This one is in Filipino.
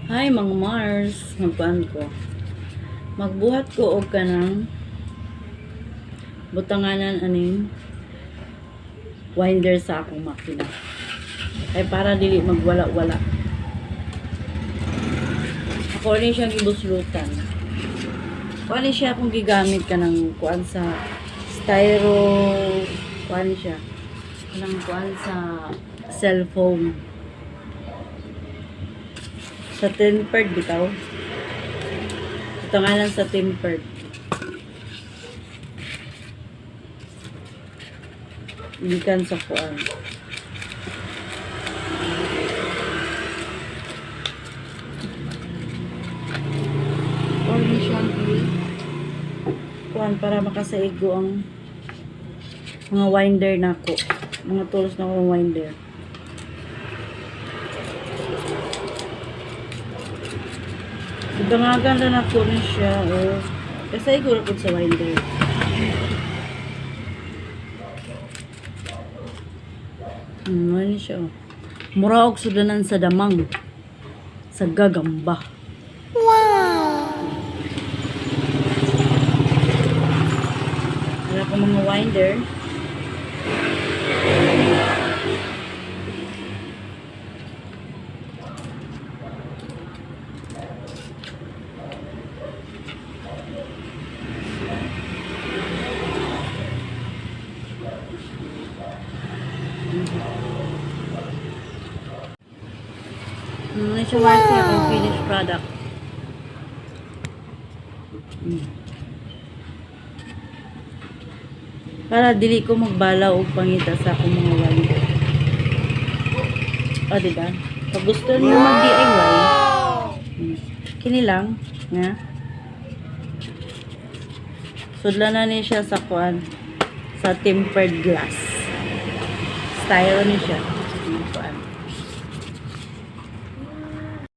Hi mga Mars, magkuan ko. Magbuhat ko og kanang butanganan aning winder sa akong makina. Ay para dili magwala-wala. Ako rin siyang gibuslutan. Kuan ni siya akong gigamit kanang kuan sa styro, kuan ni siya. Kanang kuan sa cellphone. Sa tempered bitaw. Ito nga lang sa tempered. Ikan sa kuan. Kuan ni siyang kuan para makasaigo ang mga winder nako. Mga tools na akong winder. Ibangagan na ako rin siya. Kasi iguro po sa winder. Ano siya. Mura og sudanan sa damang. Sa gagamba. Wow! Wala ko mga winder. Ano siya mark ang finished product. Para dili ko magbala o pangita sa akong mga winder. O, diba? Pag gusto niyo mag-DIY, kini lang, nga. Sudlan na niya siya sa kuan, sa tempered glass. Style niya siya. Kuan.